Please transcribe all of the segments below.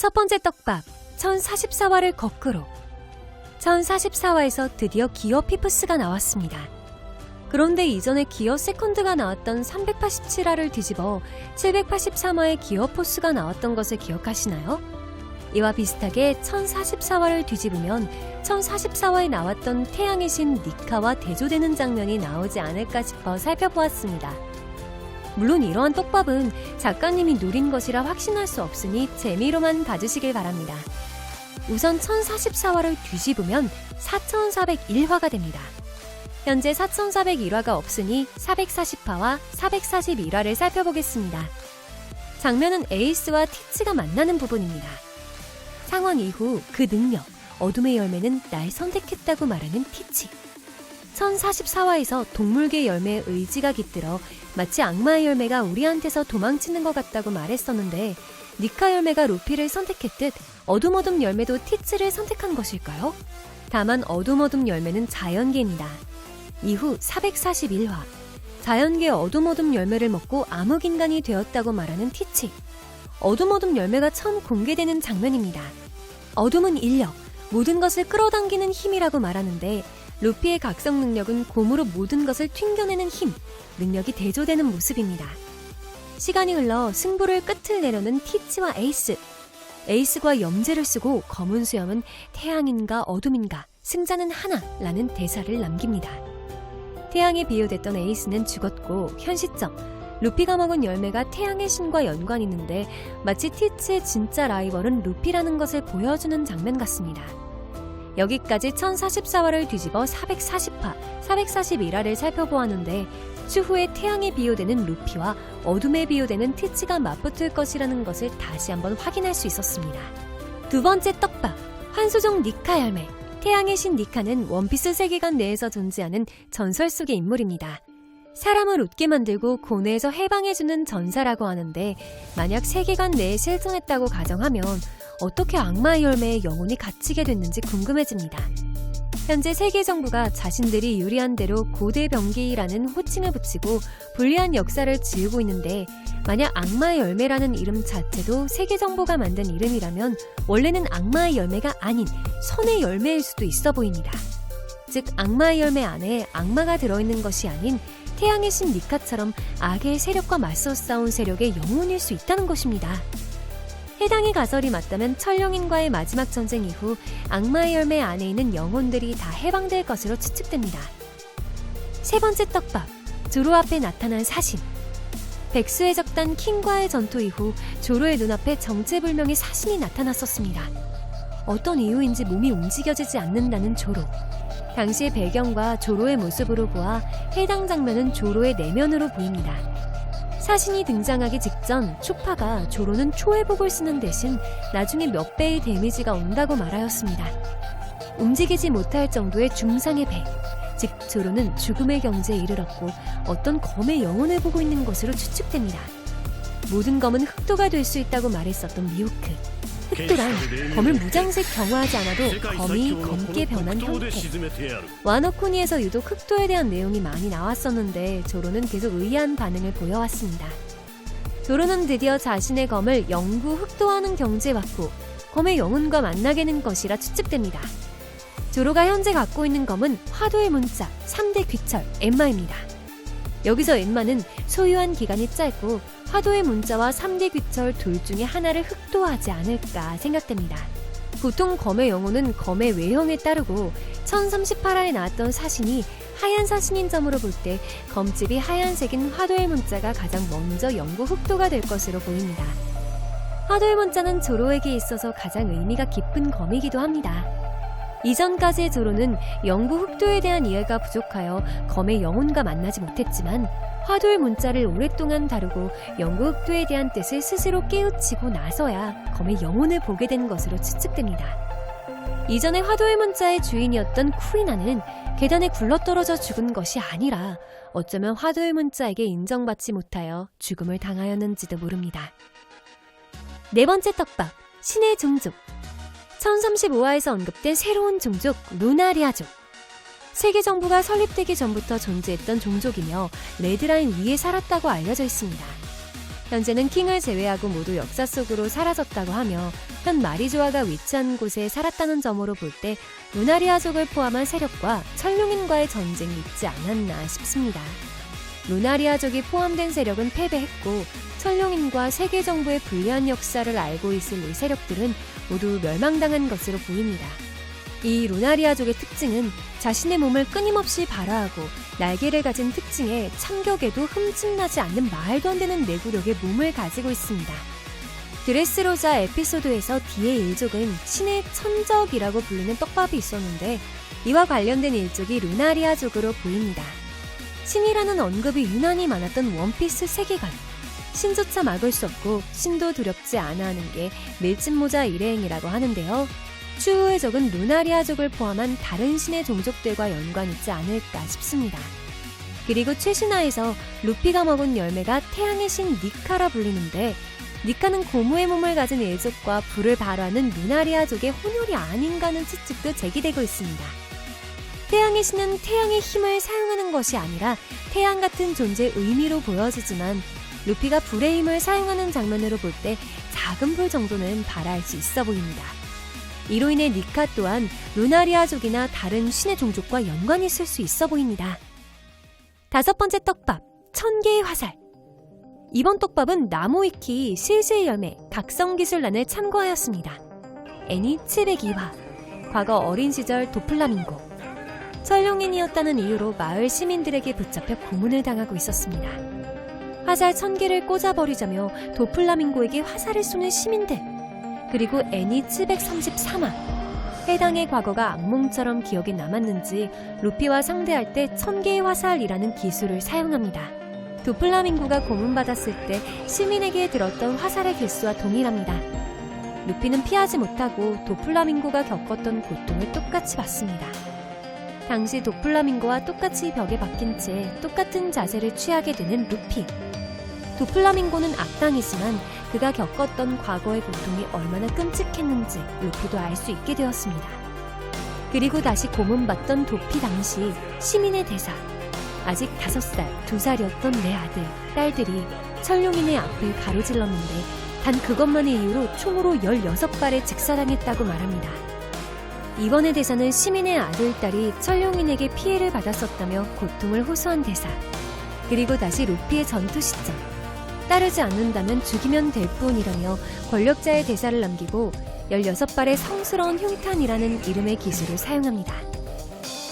첫 번째 떡밥, 1044화를 거꾸로. 1044화에서 드디어 기어 피프스가 나왔습니다. 그런데 이전에 기어 세컨드가 나왔던 387화를 뒤집어 783화에 기어 포스가 나왔던 것을 기억하시나요? 이와 비슷하게 1044화를 뒤집으면 1044화에 나왔던 태양의 신 니카와 대조되는 장면이 나오지 않을까 싶어 살펴보았습니다. 물론 이러한 떡밥은 작가님이 노린 것이라 확신할 수 없으니 재미로만 봐주시길 바랍니다. 우선 1044화를 뒤집으면 4401화가 됩니다. 현재 4401화가 없으니 440화와 441화를 살펴보겠습니다. 장면은 에이스와 티츠가 만나는 부분입니다. 상황 이후 그 능력, 어둠의 열매는 날 선택했다고 말하는 티치. 1044화에서 동물계 열매의 의지가 깃들어 마치 악마의 열매가 우리한테서 도망치는 것 같다고 말했었는데 니카 열매가 루피를 선택했듯 어둠 열매도 티츠를 선택한 것일까요? 다만 어둠 열매는 자연계입니다. 이후 441화 자연계 어둠 열매를 먹고 암흑인간이 되었다고 말하는 티치. 어둠 열매가 처음 공개되는 장면입니다. 어둠은 인력, 모든 것을 끌어당기는 힘이라고 말하는데 루피의 각성 능력은 곰으로 모든 것을 튕겨내는 힘, 능력이 대조되는 모습입니다. 시간이 흘러 승부를 끝을 내려는 티치와 에이스. 에이스가 염제를 쓰고 검은 수염은 태양인가 어둠인가, 승자는 하나라는 대사를 남깁니다. 태양에 비유됐던 에이스는 죽었고 현 시점 루피가 먹은 열매가 태양의 신과 연관이 있는데 마치 티츠의 진짜 라이벌은 루피라는 것을 보여주는 장면 같습니다. 여기까지 1044화를 뒤집어 440화, 441화를 살펴보았는데 추후에 태양에 비유되는 루피와 어둠에 비유되는 티츠가 맞붙을 것이라는 것을 다시 한번 확인할 수 있었습니다. 두 번째 떡밥, 환수종 니카 열매. 태양의 신 니카는 원피스 세계관 내에서 존재하는 전설 속의 인물입니다. 사람을 웃게 만들고 고뇌에서 해방해주는 전사라고 하는데 만약 세계관 내에 실존했다고 가정하면 어떻게 악마의 열매에 영혼이 갇히게 됐는지 궁금해집니다. 현재 세계 정부가 자신들이 유리한 대로 고대 병기라는 호칭을 붙이고 불리한 역사를 지우고 있는데 만약 악마의 열매라는 이름 자체도 세계 정부가 만든 이름이라면 원래는 악마의 열매가 아닌 선의 열매일 수도 있어 보입니다. 즉 악마의 열매 안에 악마가 들어있는 것이 아닌 태양의 신 니카처럼 악의 세력과 맞서 싸운 세력의 영혼일 수 있다는 것입니다. 해당의 가설이 맞다면 천룡인과의 마지막 전쟁 이후 악마의 열매 안에 있는 영혼들이 다 해방될 것으로 추측됩니다. 세 번째 떡밥, 조로 앞에 나타난 사신. 백수의 적단 킹과의 전투 이후 조로의 눈앞에 정체불명의 사신이 나타났었습니다. 어떤 이유인지 몸이 움직여지지 않는다는 조로. 당시의 배경과 조로의 모습으로 보아 해당 장면은 조로의 내면으로 보입니다. 사신이 등장하기 직전 초파가 조로는 초회복을 쓰는 대신 나중에 몇 배의 데미지가 온다고 말하였습니다. 움직이지 못할 정도의 중상의 배, 즉 조로는 죽음의 경지에 이르렀고 어떤 검의 영혼을 보고 있는 것으로 추측됩니다. 모든 검은 흑도가 될 수 있다고 말했었던 미호크. 흑도란 검을 무장색 경화하지 않아도 검이 검게 변한 형태. 와노코니에서 유독 흑도에 대한 내용이 많이 나왔었는데 조로는 계속 의아한 반응을 보여왔습니다. 조로는 드디어 자신의 검을 영구 흑도하는 경지에 왔고 검의 영혼과 만나게 된 것이라 추측됩니다. 조로가 현재 갖고 있는 검은 화도의 문자 3대 귀철 엠마입니다. 여기서 엠마는 소유한 기간이 짧고 화도의 문자와 3대 귀철 둘 중에 하나를 흑도하지 않을까 생각됩니다. 보통 검의 영혼은 검의 외형에 따르고 1038화에 나왔던 사신이 하얀 사신인 점으로 볼 때 검집이 하얀색인 화도의 문자가 가장 먼저 영구 흑도가 될 것으로 보입니다. 화도의 문자는 조로에게 있어서 가장 의미가 깊은 검이기도 합니다. 이전까지의 조로는 영구 흑도에 대한 이해가 부족하여 검의 영혼과 만나지 못했지만 화도의 문자를 오랫동안 다루고 영구 흑도에 대한 뜻을 스스로 깨우치고 나서야 검의 영혼을 보게 된 것으로 추측됩니다. 이전에 화도의 문자의 주인이었던 쿠리나는 계단에 굴러떨어져 죽은 것이 아니라 어쩌면 화도의 문자에게 인정받지 못하여 죽음을 당하였는지도 모릅니다. 네 번째 떡밥, 신의 종족. 1035화에서 언급된 새로운 종족 루나리아족. 세계 정부가 설립되기 전부터 존재했던 종족이며 레드라인 위에 살았다고 알려져 있습니다. 현재는 킹을 제외하고 모두 역사 속으로 사라졌다고 하며 현 마리조아가 위치한 곳에 살았다는 점으로 볼 때 루나리아족을 포함한 세력과 천룡인과의 전쟁이 있지 않았나 싶습니다. 루나리아족이 포함된 세력은 패배했고 천룡인과 세계 정부의 불리한 역사를 알고 있을 이 세력들은 모두 멸망당한 것으로 보입니다. 이 루나리아족의 특징은 자신의 몸을 끊임없이 발화하고 날개를 가진 특징에 참격에도 흠집나지 않는 말도 안 되는 내구력의 몸을 가지고 있습니다. 드레스로자 에피소드에서 디의 일족은 신의 천적이라고 불리는 떡밥이 있었는데 이와 관련된 일족이 루나리아족으로 보입니다. 신이라는 언급이 유난히 많았던 원피스 세계관. 신조차 막을 수 없고 신도 두렵지 않아 하는 게 밀짚모자 일행이라고 하는데요. 추후의 적은 루나리아족을 포함한 다른 신의 종족들과 연관이 있지 않을까 싶습니다. 그리고 최신화에서 루피가 먹은 열매가 태양의 신 니카라 불리는데 니카는 고무의 몸을 가진 일족과 불을 발화하는 루나리아족의 혼혈이 아닌가 하는 추측도 제기되고 있습니다. 태양의 신은 태양의 힘을 사용하는 것이 아니라 태양 같은 존재의 의미로 보여지지만 루피가 불의 힘을 사용하는 장면으로 볼 때 작은 불 정도는 발화할 수 있어 보입니다. 이로 인해 니카 또한 루나리아족이나 다른 신의 종족과 연관이 있을 수 있어 보입니다. 5번째 떡밥, 1000개의 화살. 이번 떡밥은 나무위키 실실 열매 각성기술란을 참고하였습니다. 애니 702화, 과거 어린 시절 도플라밍고. 천룡인이었다는 이유로 마을 시민들에게 붙잡혀 고문을 당하고 있었습니다. 화살 1000개를 꽂아버리자며 도플라밍고에게 화살을 쏘는 시민들. 그리고 애니 733화. 해당의 과거가 악몽처럼 기억에 남았는지 루피와 상대할 때 1000개의 화살이라는 기술을 사용합니다. 도플라밍고가 고문받았을 때 시민에게 들었던 화살의 개수와 동일합니다. 루피는 피하지 못하고 도플라밍고가 겪었던 고통을 똑같이 받습니다. 당시 도플라밍고와 똑같이 벽에 박힌 채 똑같은 자세를 취하게 되는 루피. 도플라밍고는 악당이지만 그가 겪었던 과거의 고통이 얼마나 끔찍했는지 루피도 알 수 있게 되었습니다. 그리고 다시 고문받던 도피 당시 시민의 대사. 아직 5살, 2살이었던 내 아들, 딸들이 천룡인의 앞을 가로질렀는데 단 그것만의 이유로 총으로 16발에 직사당했다고 말합니다. 이번의 대사는 시민의 아들, 딸이 천룡인에게 피해를 받았었다며 고통을 호소한 대사. 그리고 다시 루피의 전투 시점. 따르지 않는다면 죽이면 될 뿐이라며 권력자의 대사를 남기고 16발의 성스러운 흉탄이라는 이름의 기술을 사용합니다.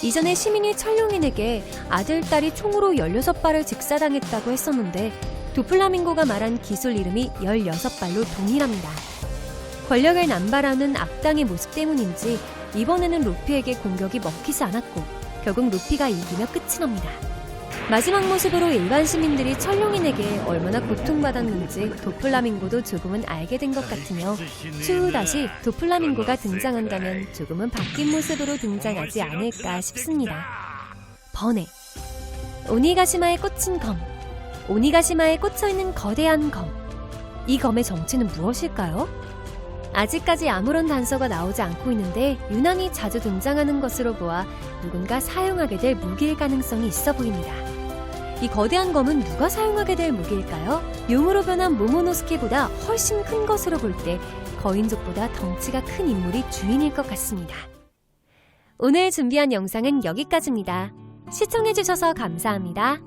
이전에 시민이 천룡인에게 아들, 딸이 총으로 16발을 직사당했다고 했었는데 도플라밍고가 말한 기술 이름이 16발로 동일합니다. 권력을 남발하는 악당의 모습 때문인지 이번에는 루피에게 공격이 먹히지 않았고 결국 루피가 이기며 끝이 납니다. 마지막 모습으로 일반 시민들이 천룡인에게 얼마나 고통받았는지 도플라밍고도 조금은 알게 된 것 같으며 추후 다시 도플라밍고가 등장한다면 조금은 바뀐 모습으로 등장하지 않을까 싶습니다. 번외, 오니가시마에 꽂힌 검. 오니가시마에 꽂혀있는 거대한 검. 이 검의 정체는 무엇일까요? 아직까지 아무런 단서가 나오지 않고 있는데 유난히 자주 등장하는 것으로 보아 누군가 사용하게 될 무기일 가능성이 있어 보입니다. 이 거대한 검은 누가 사용하게 될 무기일까요? 용으로 변한 모모노스케보다 훨씬 큰 것으로 볼 때 거인족보다 덩치가 큰 인물이 주인일 것 같습니다. 오늘 준비한 영상은 여기까지입니다. 시청해주셔서 감사합니다.